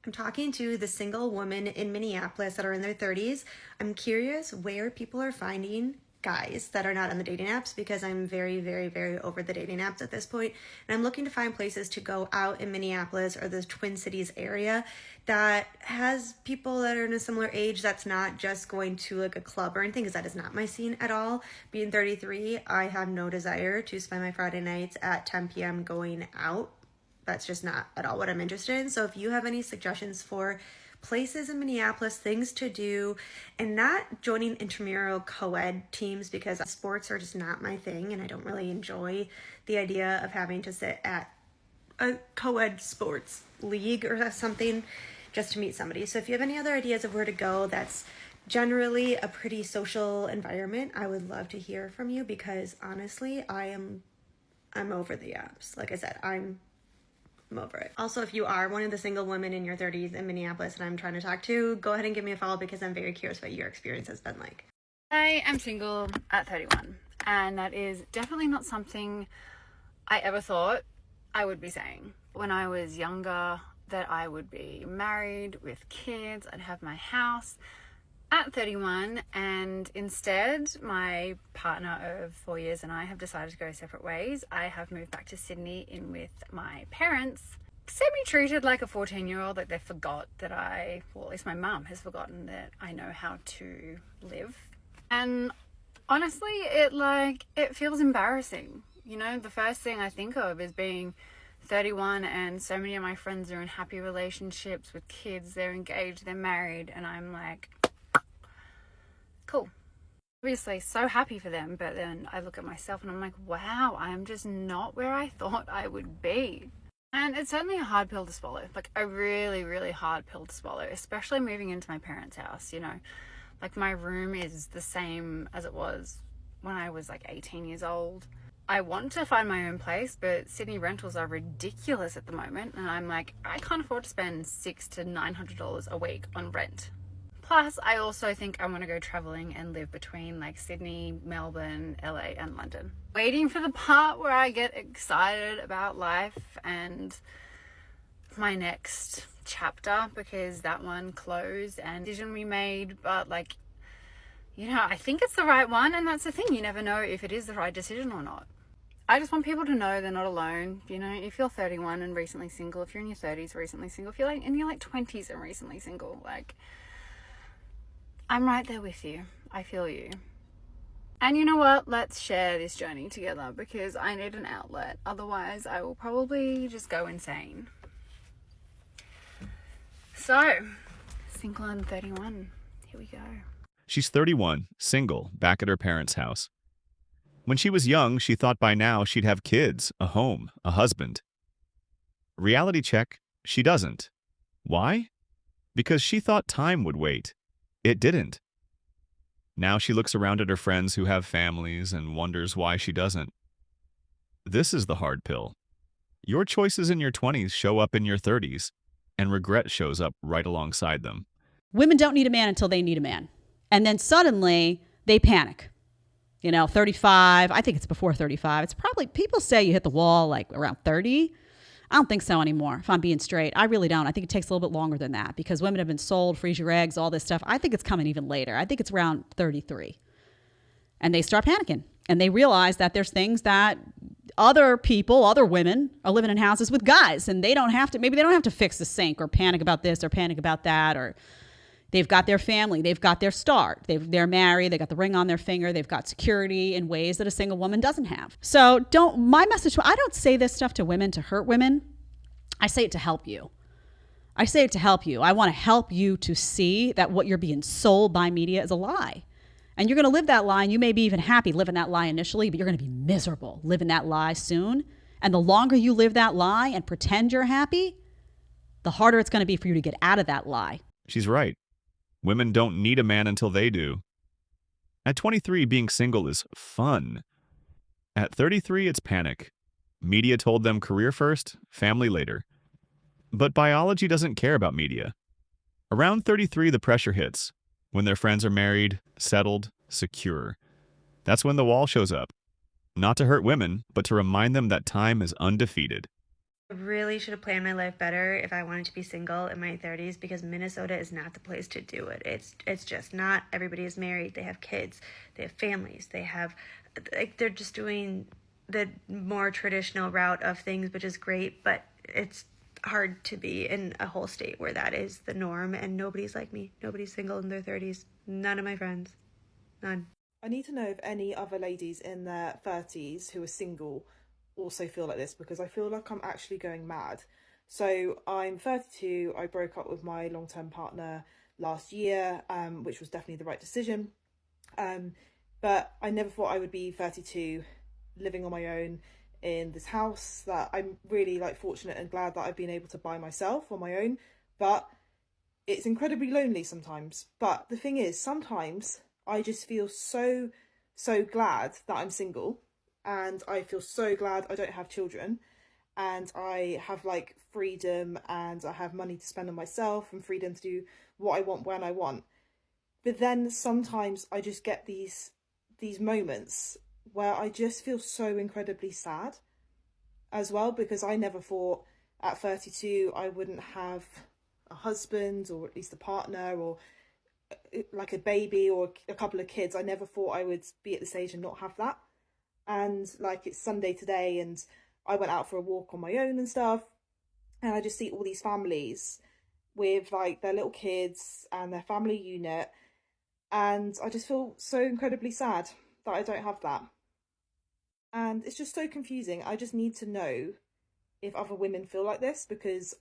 I'm talking to the single women in Minneapolis that are in their 30s. I'm curious where people are finding guys that are not on the dating apps because I'm very, very, very over the dating apps at this point. And I'm looking to find places to go out in Minneapolis or the Twin Cities area that has people that are in a similar age that's not just going to like a club or anything, because that is not my scene at all. Being 33, I have no desire to spend my Friday nights at 10 p.m. going out. That's just not at all what I'm interested in. So if you have any suggestions for places in Minneapolis, things to do, and not joining intramural co-ed teams, because sports are just not my thing and I don't really enjoy the idea of having to sit at a co-ed sports league or something just to meet somebody. So if you have any other ideas of where to go that's generally a pretty social environment, I would love to hear from you, because honestly, I'm over the apps. Like I said, I'm over it. Also, if you are one of the single women in your 30s in Minneapolis and I'm trying to talk to, go ahead and give me a follow, because I'm very curious what your experience has been like. I am single at 31, and that is definitely not something I ever thought I would be saying. When I was younger, that I would be married with kids, I'd have my house at 31, and instead my partner of 4 years and I have decided to go separate ways. I have moved back to Sydney in with my parents, semi-treated like a 14-year-old, like they forgot that well, at least my mum has forgotten that I know how to live. And honestly, it feels embarrassing. You know, the first thing I think of is being 31 and so many of my friends are in happy relationships with kids, they're engaged, they're married, and I'm like, cool. Obviously so happy for them, but then I look at myself and I'm like, wow, I'm just not where I thought I would be. And it's certainly a hard pill to swallow, like a really, really hard pill to swallow, especially moving into my parents' house. You know, like my room is the same as it was when I was like 18 years old. I want to find my own place, but Sydney rentals are ridiculous at the moment, and I'm like, I can't afford to spend $600 to $900 a week on rent. Plus, I also think I want to go traveling and live between like Sydney, Melbourne, LA, and London. Waiting for the part where I get excited about life and my next chapter, because that one closed and decision we made, but like, you know, I think it's the right one, and that's the thing. You never know if it is the right decision or not. I just want people to know they're not alone. You know, if you're 31 and recently single, if you're in your 30s recently single, if you're like in your like 20s and recently single, like, I'm right there with you. I feel you. And you know what? Let's share this journey together, because I need an outlet. Otherwise, I will probably just go insane. So, single and 31. Here we go. She's 31, single, back at her parents' house. When she was young, she thought by now she'd have kids, a home, a husband. Reality check, she doesn't. Why? Because she thought time would wait. It didn't. Now she looks around at her friends who have families and wonders why she doesn't. This is the hard pill. Your choices in your 20s show up in your 30s, and regret shows up right alongside them. Women don't need a man until they need a man. And then suddenly they panic. You know, 35, I think it's before 35. It's probably, people say you hit the wall like around 30. I don't think so anymore, if I'm being straight. I really don't. I think it takes a little bit longer than that, because women have been sold, freeze your eggs, all this stuff. I think it's coming even later. I think it's around 33. And they start panicking. And they realize that there's things that other people, other women are living in houses with guys, and they don't have to, maybe they don't have to fix the sink or panic about this or panic about that, or they've got their family, they've got their start, they're married, they got the ring on their finger, they've got security in ways that a single woman doesn't have. So my message, I don't say this stuff to women to hurt women. I say it to help you. I say it to help you. I want to help you to see that what you're being sold by media is a lie. And you're going to live that lie, and you may be even happy living that lie initially, but you're going to be miserable living that lie soon. And the longer you live that lie and pretend you're happy, the harder it's going to be for you to get out of that lie. She's right. Women don't need a man until they do. At 23, being single is fun. At 33, it's panic. Media told them career first, family later. But biology doesn't care about media. Around 33, the pressure hits, when their friends are married, settled, secure. That's when the wall shows up. Not to hurt women, but to remind them that time is undefeated. I really should have planned my life better if I wanted to be single in my 30s, because Minnesota is not the place to do it. It's just not. Everybody is married. They have kids. They have families. They have, like, they're just doing the more traditional route of things, which is great, but it's hard to be in a whole state where that is the norm, and nobody's like me. Nobody's single in their 30s. None of my friends. None. I need to know if any other ladies in their 30s who are single also feel like this, because I feel like I'm actually going mad. So I'm 32. I broke up with my long-term partner last year, which was definitely the right decision. But I never thought I would be 32, living on my own in this house that I'm really fortunate and glad that I've been able to buy myself on my own. But it's incredibly lonely sometimes. But the thing is, sometimes I just feel so glad that I'm single, and I feel so glad I don't have children, and I have freedom, and I have money to spend on myself and freedom to do what I want when I want. But then sometimes I just get these moments where I just feel so incredibly sad as well, because I never thought at 32 I wouldn't have a husband, or at least a partner, or a baby or a couple of kids. I never thought I would be at this age and not have that. And it's Sunday today, and I went out for a walk on my own and stuff, and I just see all these families with their little kids and their family unit, and I just feel so incredibly sad that I don't have that. And it's just so confusing. I just need to know if other women feel like this, because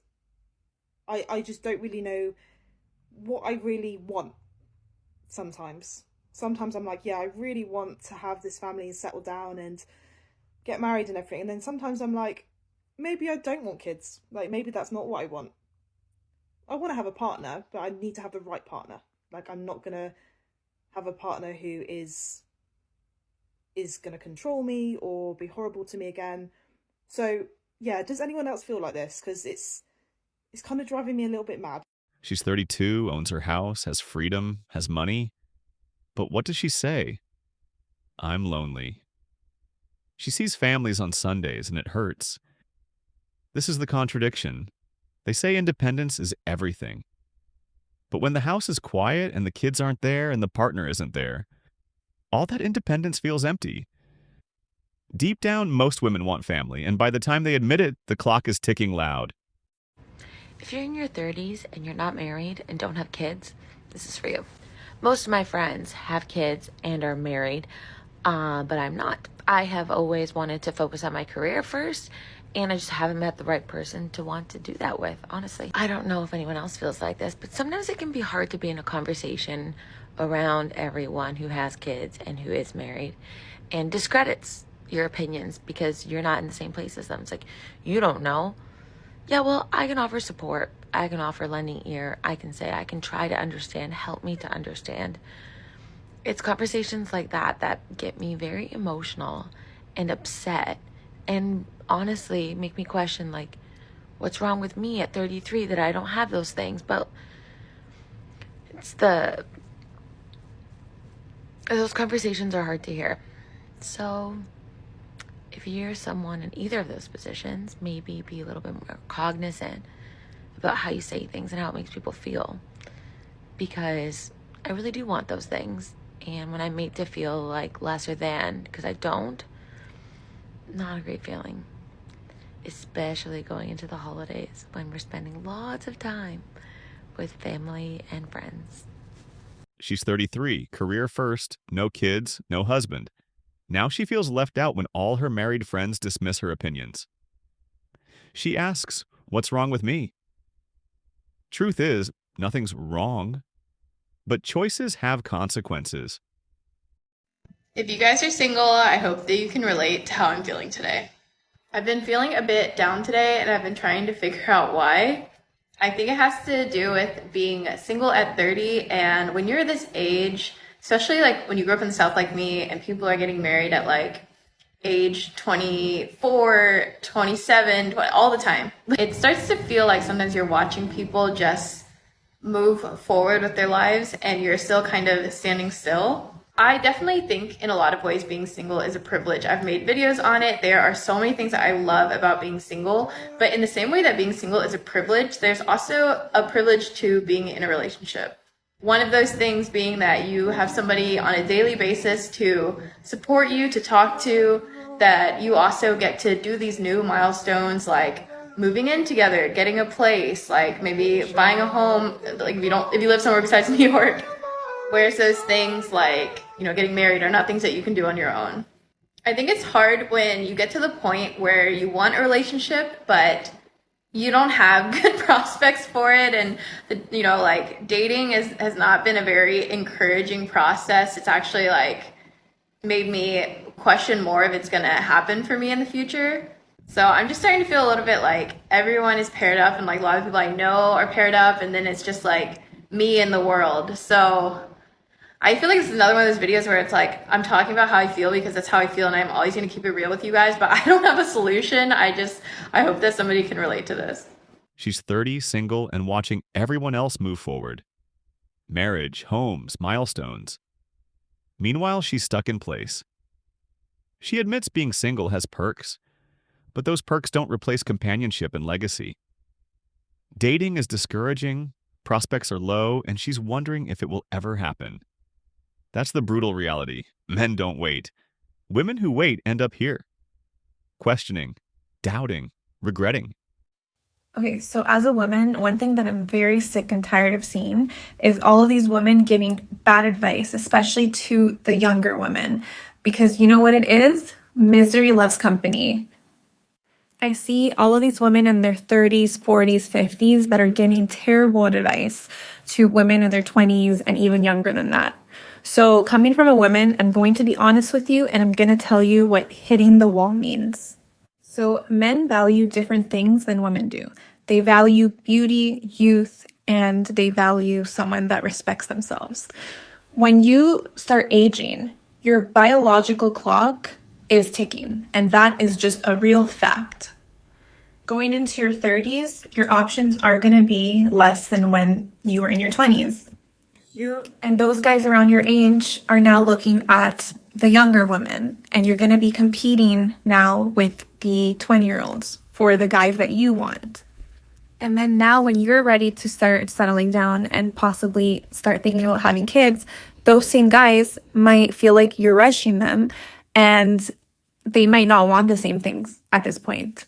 I just don't really know what I really want sometimes. Sometimes I'm like, yeah, I really want to have this family and settle down and get married and everything. And then sometimes I'm like, maybe I don't want kids. Maybe that's not what I want. I want to have a partner, but I need to have the right partner. I'm not going to have a partner who is going to control me or be horrible to me again. So, yeah, does anyone else feel like this? Because it's kind of driving me a little bit mad. She's 32, owns her house, has freedom, has money. But what does she say? I'm lonely. She sees families on Sundays, and it hurts. This is the contradiction. They say independence is everything. But when the house is quiet and the kids aren't there and the partner isn't there, all that independence feels empty. Deep down, most women want family, and by the time they admit it, the clock is ticking loud. If you're in your 30s and you're not married and don't have kids, this is for you. Most of my friends have kids and are married, but I'm not. I have always wanted to focus on my career first, and I just haven't met the right person to want to do that with, honestly. I don't know if anyone else feels like this, but sometimes it can be hard to be in a conversation around everyone who has kids and who is married and discredits your opinions because you're not in the same place as them. It's like, you don't know. Yeah, well, I can offer support. I can offer lending ear. I can say, I can try to understand, help me to understand. It's conversations like that that get me very emotional and upset, and honestly make me question, what's wrong with me at 33 that I don't have those things? But those conversations are hard to hear. So if you're someone in either of those positions, maybe be a little bit more cognizant about how you say things and how it makes people feel, because I really do want those things. And when I'm made to feel like lesser than because I don't, not a great feeling, especially going into the holidays when we're spending lots of time with family and friends. She's 33, career first, no kids, no husband. Now she feels left out when all her married friends dismiss her opinions. She asks, "What's wrong with me?" Truth is, nothing's wrong. But choices have consequences. If you guys are single, I hope that you can relate to how I'm feeling today. I've been feeling a bit down today, and I've been trying to figure out why. I think it has to do with being single at 30, and when you're this age, especially when you grew up in the South like me, and people are getting married at age 24, 27, all the time. It starts to feel like sometimes you're watching people just move forward with their lives and you're still kind of standing still. I definitely think in a lot of ways being single is a privilege. I've made videos on it. There are so many things that I love about being single, but in the same way that being single is a privilege, there's also a privilege to being in a relationship. One of those things being that you have somebody on a daily basis to support you, to talk to, that you also get to do these new milestones like moving in together, getting a place, like maybe buying a home, like if you live somewhere besides New York. Whereas those things like, getting married are not things that you can do on your own. I think it's hard when you get to the point where you want a relationship, but you don't have good prospects for it. And, like dating has not been a very encouraging process. It's actually like made me question more if it's going to happen for me in the future. So I'm just starting to feel a little bit like everyone is paired up, and like a lot of people I know are paired up, and then it's just like me and the world. So I feel like this is another one of those videos where it's like I'm talking about how I feel because that's how I feel, and I'm always going to keep it real with you guys, but I don't have a solution. I hope that somebody can relate to this. She's 30, single, and watching everyone else move forward. Marriage, homes, milestones. Meanwhile, she's stuck in place. She admits being single has perks, but those perks don't replace companionship and legacy. Dating is discouraging, prospects are low, and she's wondering if it will ever happen. That's the brutal reality. Men don't wait. Women who wait end up here. Questioning, doubting, regretting. Okay, so as a woman, one thing that I'm very sick and tired of seeing is all of these women giving bad advice, especially to the younger women. Because you know what it is? Misery loves company. I see all of these women in their 30s, 40s, 50s that are giving terrible advice to women in their 20s and even younger than that. So coming from a woman, I'm going to be honest with you, and I'm going to tell you what hitting the wall means. So men value different things than women do. They value beauty, youth, and they value someone that respects themselves. When you start aging, your biological clock is ticking, and that is just a real fact. Going into your 30s, your options are going to be less than when you were in your 20s. And those guys around your age are now looking at the younger women, and you're going to be competing now with the 20-year-olds for the guys that you want. And then now when you're ready to start settling down and possibly start thinking about having kids, those same guys might feel like you're rushing them, and they might not want the same things at this point.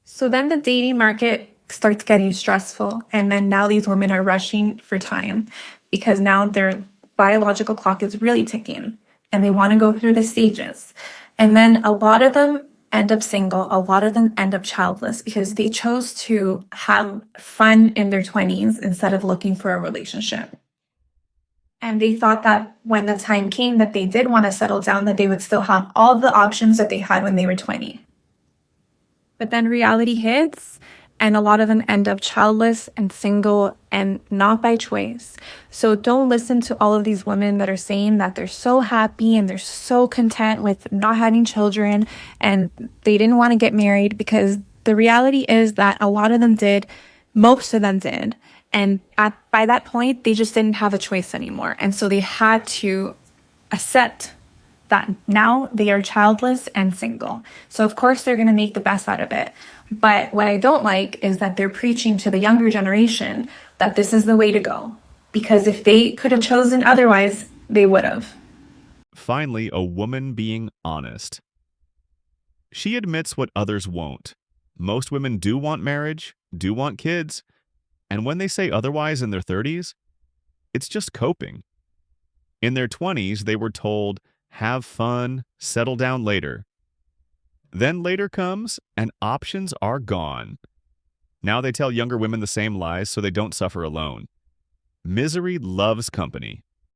So then the dating market starts getting stressful, and then now these women are rushing for time because now their biological clock is really ticking, and they want to go through the stages. And then a lot of them end up single, a lot of them end up childless because they chose to have fun in their 20s instead of looking for a relationship. And they thought that when the time came that they did want to settle down, that they would still have all the options that they had when they were 20. But then reality hits, and a lot of them end up childless and single, and not by choice. So don't listen to all of these women that are saying that they're so happy and they're so content with not having children and they didn't want to get married, because the reality is that a lot of them did, most of them did. And by that point, they just didn't have a choice anymore. And so they had to accept that now they are childless and single. So of course they're going to make the best out of it. But what I don't like is that they're preaching to the younger generation that this is the way to go. Because if they could have chosen otherwise, they would have. Finally, a woman being honest. She admits what others won't. Most women do want marriage, do want kids, and when they say otherwise in their 30s, it's just coping. In their 20s, they were told, have fun, settle down later. Then later comes, and options are gone. Now they tell younger women the same lies so they don't suffer alone. Misery loves company.